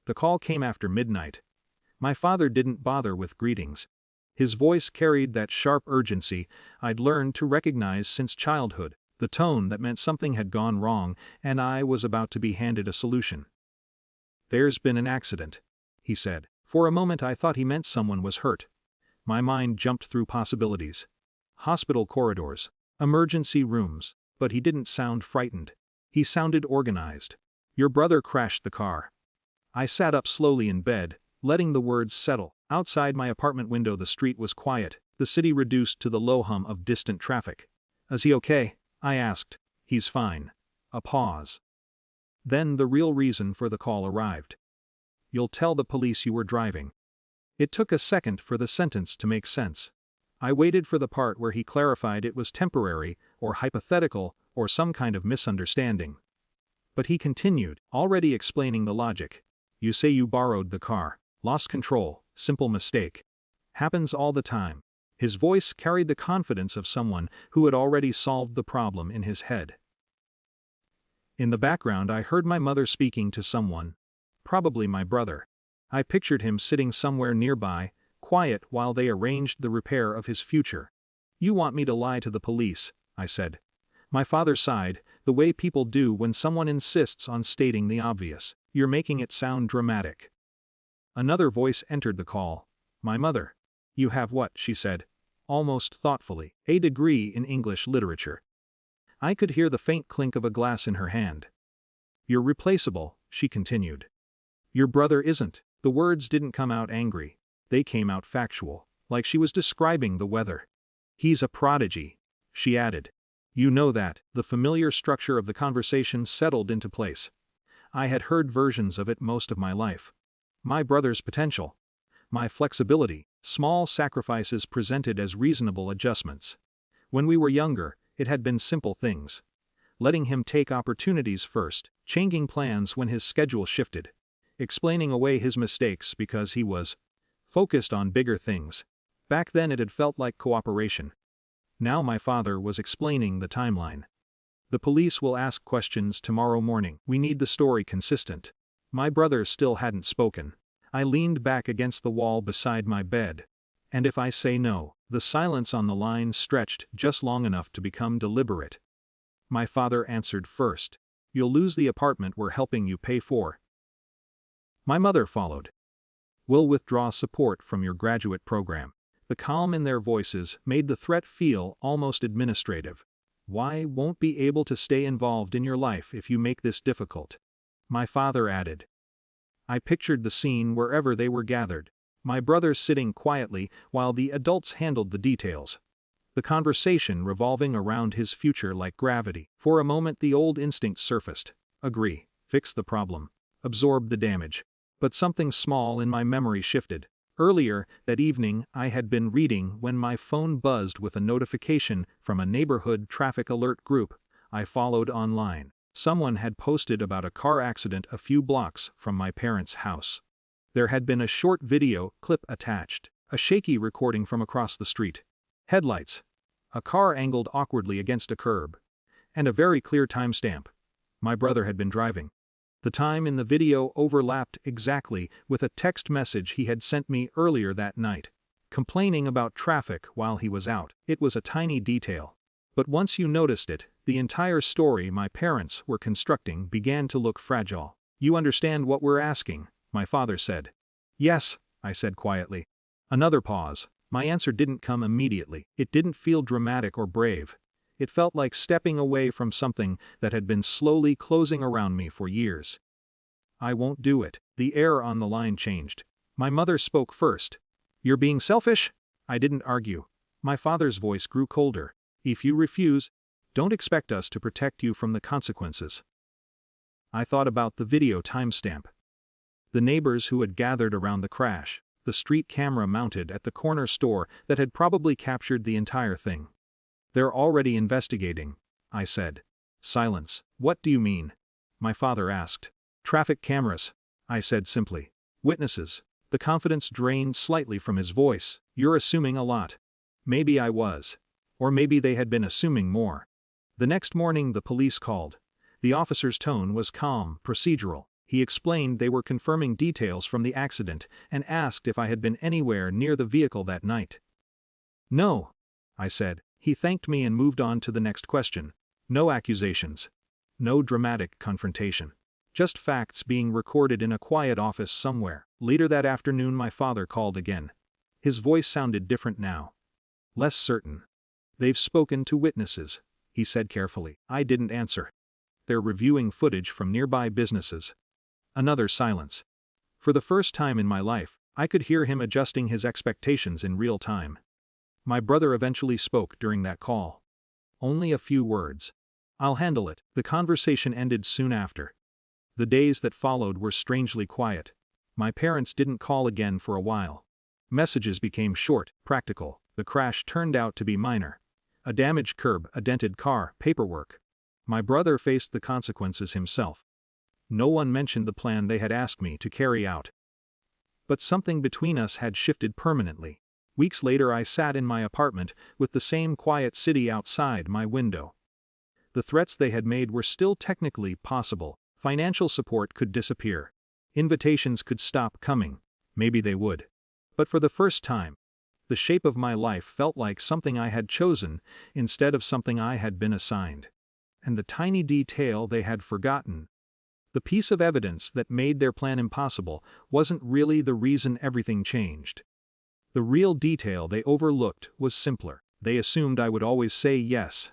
The call came after midnight. My father didn't bother with greetings. His voice carried that sharp urgency I'd learned to recognize since childhood, the tone that meant something had gone wrong and I was about to be handed a solution. "There's been an accident," he said. For a moment I thought he meant someone was hurt. My mind jumped through possibilities. Hospital corridors, emergency rooms, but he didn't sound frightened. He sounded organized. "Your brother crashed the car." I sat up slowly in bed, letting the words settle. Outside my apartment window the street was quiet, the city reduced to the low hum of distant traffic. "Is he okay?" I asked. "He's fine." A pause. Then the real reason for the call arrived. "You'll tell the police you were driving." It took a second for the sentence to make sense. I waited for the part where he clarified it was temporary, or hypothetical, or some kind of misunderstanding. But he continued, already explaining the logic. "You say you borrowed the car. Lost control, simple mistake. Happens all the time." His voice carried the confidence of someone who had already solved the problem in his head. In the background I heard my mother speaking to someone. Probably my brother. I pictured him sitting somewhere nearby, quiet while they arranged the repair of his future. "You want me to lie to the police," I said. My father sighed, the way people do when someone insists on stating the obvious. "You're making it sound dramatic." Another voice entered the call. My mother. "You have what?" she said, almost thoughtfully. "A degree in English literature." I could hear the faint clink of a glass in her hand. "You're replaceable," she continued. "Your brother isn't." The words didn't come out angry. They came out factual, like she was describing the weather. "He's a prodigy," she added. "You know that." The familiar structure of the conversation settled into place. I had heard versions of it most of my life. My brother's potential. My flexibility, small sacrifices presented as reasonable adjustments. When we were younger, it had been simple things. Letting him take opportunities first, changing plans when his schedule shifted, explaining away his mistakes because he was focused on bigger things. Back then it had felt like cooperation. Now my father was explaining the timeline. "The police will ask questions tomorrow morning. We need the story consistent." My brother still hadn't spoken. I leaned back against the wall beside my bed. "And if I say no?" The silence on the line stretched just long enough to become deliberate. My father answered first. "You'll lose the apartment we're helping you pay for." My mother followed. "We'll withdraw support from your graduate program." The calm in their voices made the threat feel almost administrative. "Why won't be able to stay involved in your life if you make this difficult," my father added. I pictured the scene wherever they were gathered. My brother sitting quietly while the adults handled the details. The conversation revolving around his future like gravity. For a moment the old instinct surfaced. Agree, fix the problem, absorb the damage. But something small in my memory shifted. Earlier that evening I had been reading when my phone buzzed with a notification from a neighborhood traffic alert group I followed online. Someone had posted about a car accident a few blocks from my parents' house. There had been a short video clip attached, a shaky recording from across the street. Headlights. A car angled awkwardly against a curb. And a very clear timestamp. My brother had been driving. The time in the video overlapped exactly with a text message he had sent me earlier that night, complaining about traffic while he was out. It was a tiny detail. But once you noticed it, the entire story my parents were constructing began to look fragile. "You understand what we're asking?" my father said. "Yes," I said quietly. Another pause. My answer didn't come immediately. It didn't feel dramatic or brave. It felt like stepping away from something that had been slowly closing around me for years. "I won't do it." The air on the line changed. My mother spoke first. "You're being selfish?" I didn't argue. My father's voice grew colder. "If you refuse, don't expect us to protect you from the consequences." I thought about the video timestamp. The neighbors who had gathered around the crash, the street camera mounted at the corner store that had probably captured the entire thing. "They're already investigating," I said. Silence. "What do you mean?" my father asked. "Traffic cameras," I said simply. "Witnesses." The confidence drained slightly from his voice. "You're assuming a lot." Maybe I was. Or maybe they had been assuming more. The next morning the police called. The officer's tone was calm, procedural. He explained they were confirming details from the accident and asked if I had been anywhere near the vehicle that night. "No," I said. He thanked me and moved on to the next question. No accusations. No dramatic confrontation. Just facts being recorded in a quiet office somewhere. Later that afternoon my father called again. His voice sounded different now. Less certain. "They've spoken to witnesses," he said carefully. I didn't answer. "They're reviewing footage from nearby businesses." Another silence. For the first time in my life, I could hear him adjusting his expectations in real time. My brother eventually spoke during that call. Only a few words. "I'll handle it." The conversation ended soon after. The days that followed were strangely quiet. My parents didn't call again for a while. Messages became short, practical. The crash turned out to be minor. A damaged curb, a dented car, paperwork. My brother faced the consequences himself. No one mentioned the plan they had asked me to carry out. But something between us had shifted permanently. Weeks later I sat in my apartment with the same quiet city outside my window. The threats they had made were still technically possible. Financial support could disappear. Invitations could stop coming. Maybe they would. But for the first time, the shape of my life felt like something I had chosen instead of something I had been assigned. And the tiny detail they had forgotten, the piece of evidence that made their plan impossible, wasn't really the reason everything changed. The real detail they overlooked was simpler. They assumed I would always say yes.